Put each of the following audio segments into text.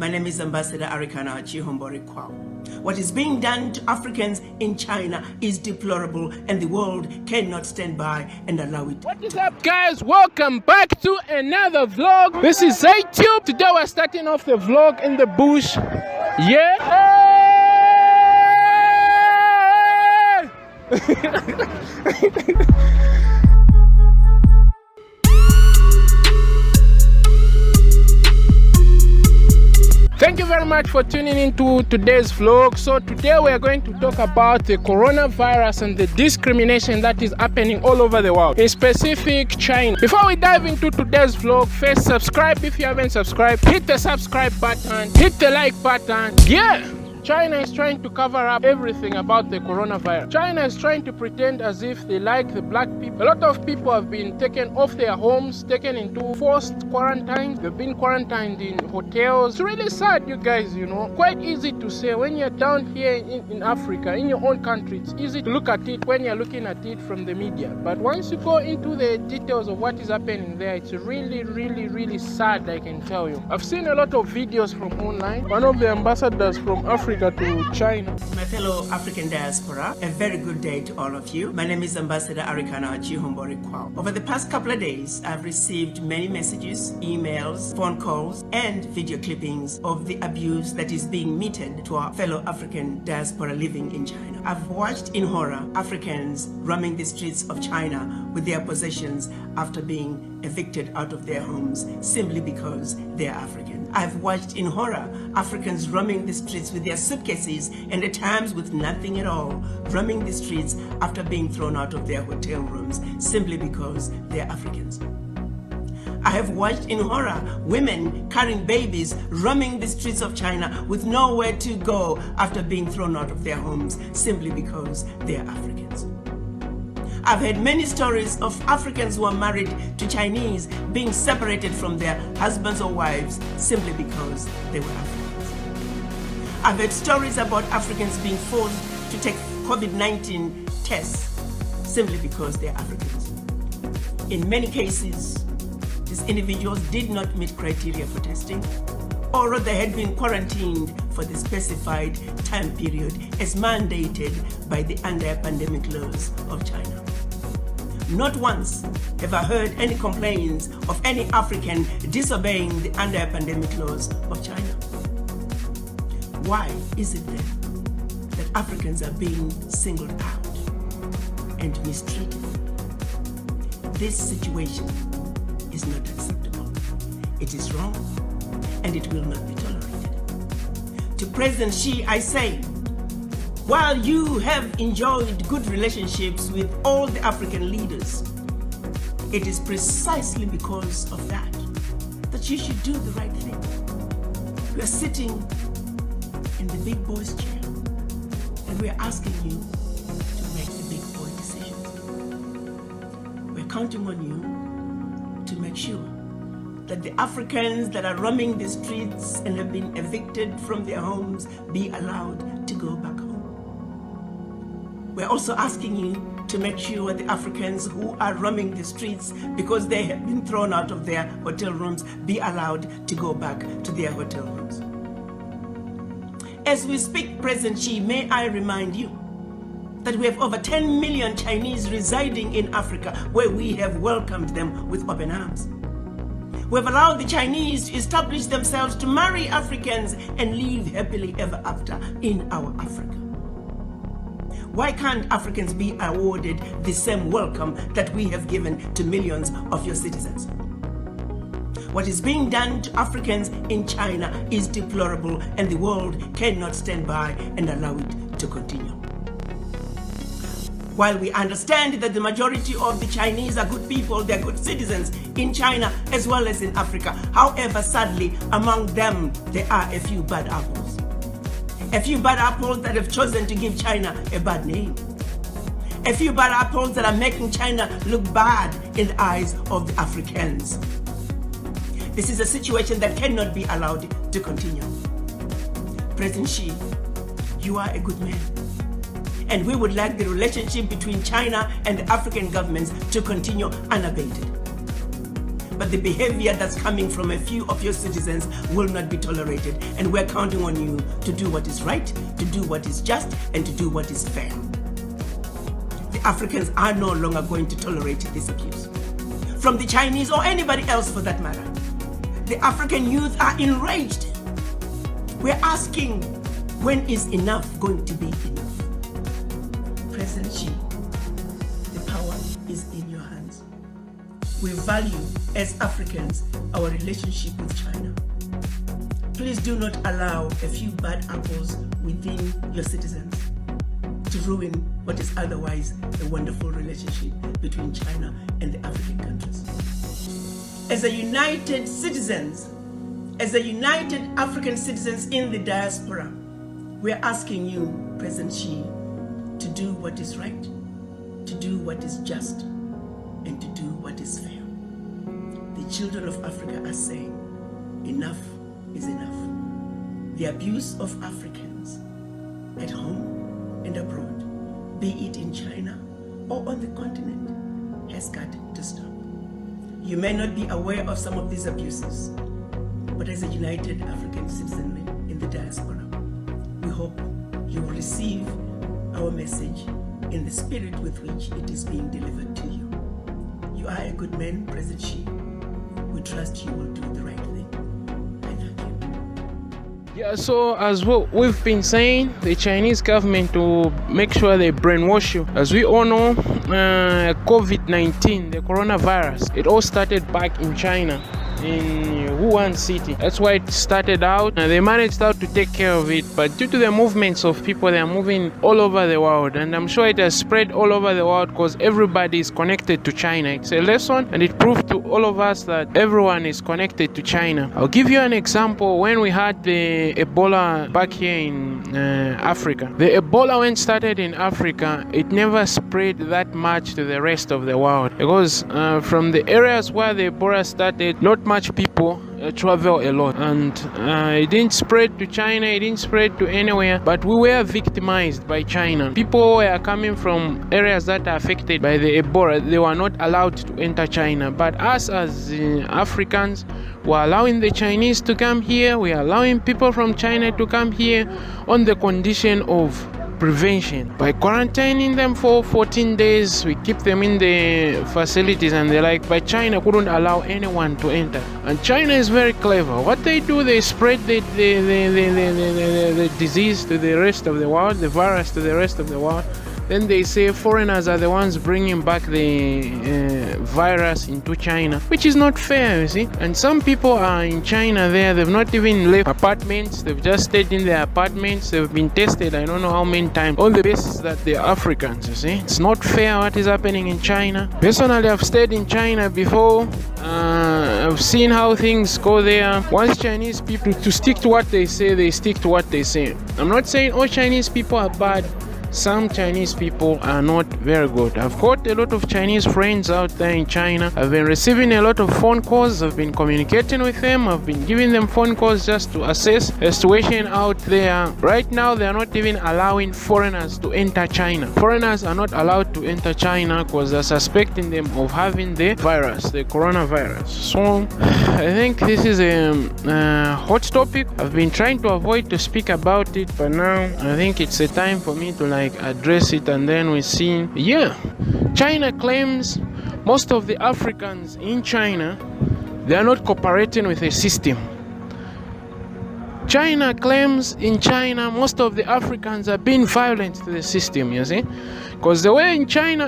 My name is Ambassador Arikana Chihombori Kwao. What is being done to Africans in China is deplorable, and the world cannot stand by and allow it. What is up, guys? Welcome back to another vlog. This is ZTube. Today we're starting off the vlog in the bush. Yeah. Thank you very much for tuning into today's vlog. So today we are going to talk about the coronavirus and the discrimination that is happening all over the world, in specific China. Before we dive into today's vlog, first subscribe if you haven't subscribed, hit the subscribe button, hit the like button. Yeah! China is trying to cover up everything about the coronavirus. China is trying to pretend as if they like the black people. A lot of people have been taken off their homes, taken into forced quarantines. They've been quarantined in hotels. It's really sad, you guys, you know. Quite easy to say when you're down here in Africa, in your own country. It's easy to look at it when you're looking at it from the media. But once you go into the details of what is happening there, it's really sad, I can tell you. I've seen a lot of videos from online. One of the ambassadors from Africa to China. My fellow African diaspora, a very good day to all of you. My name is Ambassador Arikana Chihombori Kwao. Over the past couple of days, I've received many messages, emails, phone calls, and video clippings of the abuse that is being meted to our fellow African diaspora living in China. I've watched in horror Africans roaming the streets of China with their possessions after being evicted out of their homes simply because they're African. I've watched in horror Africans roaming the streets with their suitcases and at times with nothing at all, roaming the streets after being thrown out of their hotel rooms simply because they're Africans. I have watched in horror women carrying babies roaming the streets of China with nowhere to go after being thrown out of their homes simply because they're Africans. I've heard many stories of Africans who are married to Chinese being separated from their husbands or wives simply because they were Africans. I've heard stories about Africans being forced to take COVID-19 tests simply because they're Africans. In many cases, these individuals did not meet criteria for testing, or they had been quarantined for the specified time period as mandated by the anti-pandemic laws of China. Not once have I heard any complaints of any African disobeying the anti-pandemic laws of China. Why is it then that Africans are being singled out and mistreated? This situation is not acceptable. It is wrong, and it will not be tolerated. To President Xi, I say, while you have enjoyed good relationships with all the African leaders, it is precisely because of that you should do the right thing. We are sitting in the big boy's chair, and we are asking you to make the big boy decisions. We're counting on you to make sure that the Africans that are roaming the streets and have been evicted from their homes be allowed to go back home. We're also asking you to make sure the Africans who are roaming the streets because they have been thrown out of their hotel rooms be allowed to go back to their hotel rooms. As we speak, President Xi, may I remind you that we have over 10 million Chinese residing in Africa, where we have welcomed them with open arms. We have allowed the Chinese to establish themselves to marry Africans and live happily ever after in our Africa. Why can't Africans be awarded the same welcome that we have given to millions of your citizens? What is being done to Africans in China is deplorable, and the world cannot stand by and allow it to continue. While we understand that the majority of the Chinese are good people, they're good citizens in China as well as in Africa. However, sadly, among them, there are a few bad apples. A few bad apples that have chosen to give China a bad name. A few bad apples that are making China look bad in the eyes of the Africans. This is a situation that cannot be allowed to continue. President Xi, you are a good man, and we would like the relationship between China and the African governments to continue unabated. but the behavior that's coming from a few of your citizens will not be tolerated. And we're counting on you to do what is right, to do what is just, and to do what is fair. The Africans are no longer going to tolerate this abuse from the Chinese or anybody else for that matter. The African youth are enraged. We're asking, when is enough going to be enough? President Xi, the power is in your hands. We value, as Africans, our relationship with China. Please do not allow a few bad apples within your citizens to ruin what is otherwise a wonderful relationship between China and the African countries. As a united African citizens in the diaspora, we are asking you, President Xi, to do what is right, to do what is just, and to do what is fair. The children of Africa are saying, enough is enough. The abuse of Africans at home and abroad, be it in China or on the continent, has got to stop. You may not be aware of some of these abuses, but as a united African citizen in the diaspora, we hope you will receive our message in the spirit with which it is being delivered to you. You are a good man, President Xi. We trust you will do the right thing. I thank you. Yeah, so as we've been saying, the Chinese government to make sure they brainwash you. As we all know, COVID-19, the coronavirus, it all started back in China, in Wuhan city. That's why it started out, and they managed out to take care of it, but due to the movements of people, they are moving all over the world, and I'm sure it has spread all over the world because everybody is connected to China. It's a lesson, and it proved to all of us that everyone is connected to China. I'll give you an example. When we had the Ebola back here in Africa, the Ebola when started in Africa, it never spread that much to the rest of the world, because from the areas where the Ebola started, not much people travel a lot, and it didn't spread to China, it didn't spread to anywhere, but we were victimized by China. People were coming from areas that are affected by the Ebola, they were not allowed to enter China, but us as Africans were allowing the Chinese to come here, we are allowing people from China to come here on the condition of prevention. By quarantining them for 14 days, we keep them in the facilities and the like, but China couldn't allow anyone to enter. And China is very clever. What they do, they spread the disease to the rest of the world, the virus to the rest of the world. Then they say foreigners are the ones bringing back the virus into China, which is not fair, you see. And some people are in China there, they've not even left apartments, they've just stayed in their apartments, they've been tested I don't know how many times on the basis that they're Africans, you see. It's not fair what is happening in China. Personally, I've stayed in China before. I've seen how things go there. Once Chinese people to stick to what they say, they stick to what they say. I'm not saying all Chinese people are bad. Some Chinese people are not very good. I've got a lot of Chinese friends out there in China. I've been receiving a lot of phone calls. I've been communicating with them. I've been giving them phone calls just to assess the situation out there. Right now, they are not even allowing foreigners to enter China. Foreigners are not allowed to enter China because they're suspecting them of having the virus, the coronavirus. So I think this is a hot topic. I've been trying to avoid to speak about it, but now I think it's a time for me to address it. And then we see, China claims most of the Africans in China, they are not cooperating with the system. China claims in China most of the Africans are being violent to the system, you see. Because the way in China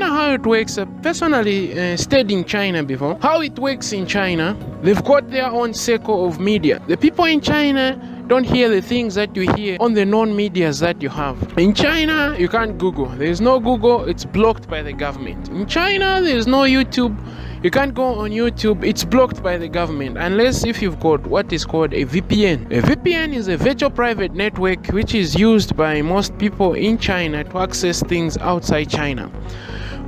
how it works, I personally stayed in China before. How it works in China, they've got their own circle of media. The people in China don't hear the things that you hear on the non-medias that you have. In China, you can't Google. There's no Google, it's blocked by the government. In China, there's no YouTube. You can't go on YouTube, it's blocked by the government, unless if you've got what is called a VPN. A VPN is a virtual private network which is used by most people in China to access things outside China.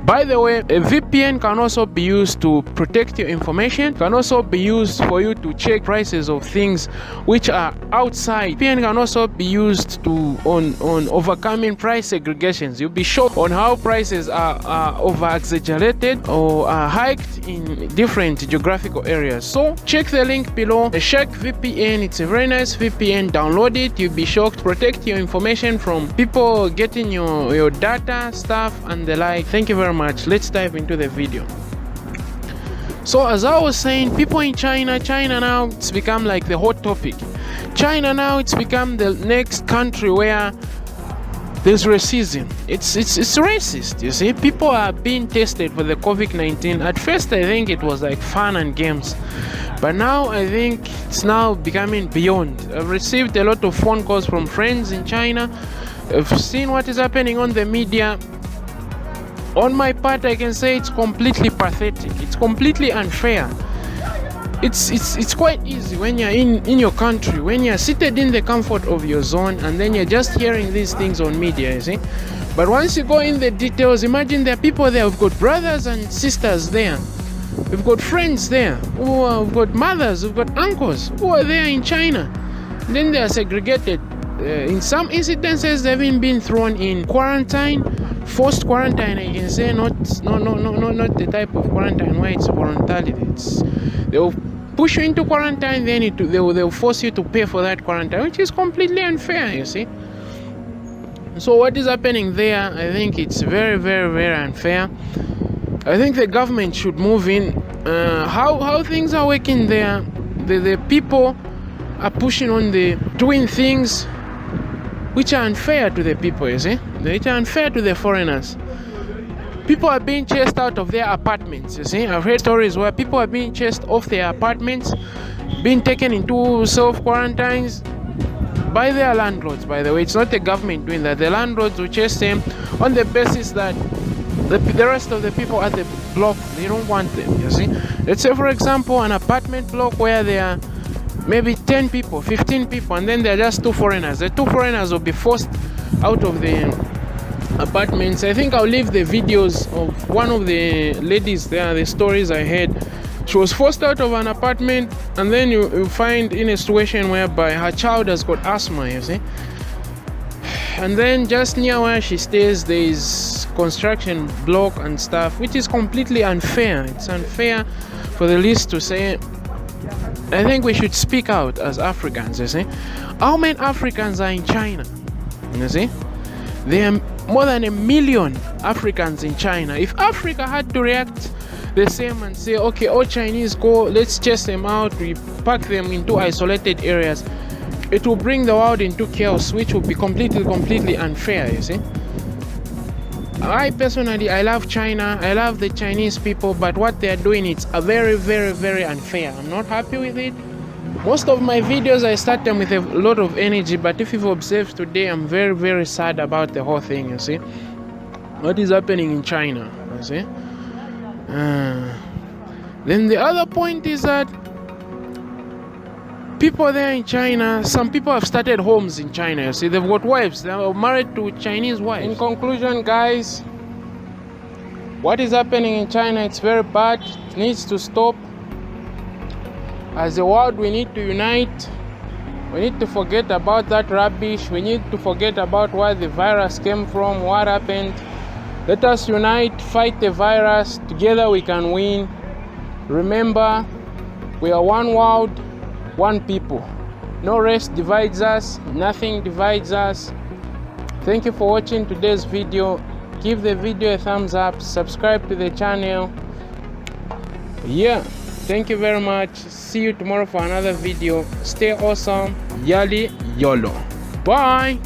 By the way, a VPN can also be used to protect your information, can also be used for you to check prices of things which are outside. VPN can also be used to on overcoming price segregations. You'll be shocked on how prices are over exaggerated or are hiked in different geographical areas. So check the link below. The Shark VPN, it's a very nice VPN. Download it, you'll be shocked. Protect your information from people getting your data, stuff and the like. Thank you very much. Let's dive into the video. So as I was saying, people in China now, it's become like the hot topic. China now, it's become the next country where there's racism. It's racist, you see. People are being tested for the COVID-19. At first I think it was like fun and games, but now I think it's now becoming beyond. I've received a lot of phone calls from friends in China. I've seen what is happening on the media. On my part, I can say it's completely pathetic. It's completely unfair. It's quite easy when you're in your country, when you're seated in the comfort of your zone, and then you're just hearing these things on media, you see. But once you go in the details, imagine there are people there. We've got brothers and sisters there. We've got friends there. We've got mothers, we've got uncles who are there in China. Then they are segregated. In some incidences, they've even been thrown in quarantine, forced quarantine. I can say not the type of quarantine where it's voluntarily. They'll push you into quarantine, then they'll force you to pay for that quarantine, which is completely unfair, you see. So what is happening there? I think it's very, very, very unfair. I think the government should move in. How things are working there, the people are pushing on doing things which are unfair to the people, you see. Which are unfair to the foreigners. People are being chased out of their apartments, you see. I've heard stories where people are being chased off their apartments, being taken into self-quarantines by their landlords, by the way. It's not the government doing that. The landlords will chase them on the basis that the rest of the people at the block, they don't want them, you see. Let's say, for example, an apartment block where there are maybe 10 people, 15 people, and then there are just two foreigners. The two foreigners will be forced out of the apartments. I think I'll leave the videos of one of the ladies there, the stories I heard. She was forced out of an apartment, and then you find in a situation whereby her child has got asthma, you see. And then just near where she stays, there is construction block and stuff, which is completely unfair. It's unfair for the least to say. I think we should speak out as Africans, you see. How many Africans are in China? You see? There are more than 1 million Africans in China. If Africa had to react the same and say, okay, all Chinese go, let's chase them out, we pack them into isolated areas, it will bring the world into chaos, which will be completely unfair, you see. I personally, I love China, I love the Chinese people, but what they are doing, it's a very, very, very unfair. I'm not happy with it. Most of my videos, I start them with a lot of energy, but if you've observed today, I'm very, very sad about the whole thing, you see. What is happening in China, you see. Then the other point is that people there in China, some people have started homes in China, you see. They've got wives, they're married to Chinese wives. In conclusion, guys, what is happening in China, it's very bad. It needs to stop. As a world, we need to unite. We need to forget about that rubbish. We need to forget about where the virus came from, what happened. Let us unite, fight the virus. Together we can win. Remember, we are one world, one people. No race divides us, nothing divides us. Thank you for watching today's video. Give the video a thumbs up, subscribe to the channel. Yeah, thank you very much. See you tomorrow for another video. Stay awesome. Yali YOLO. Bye.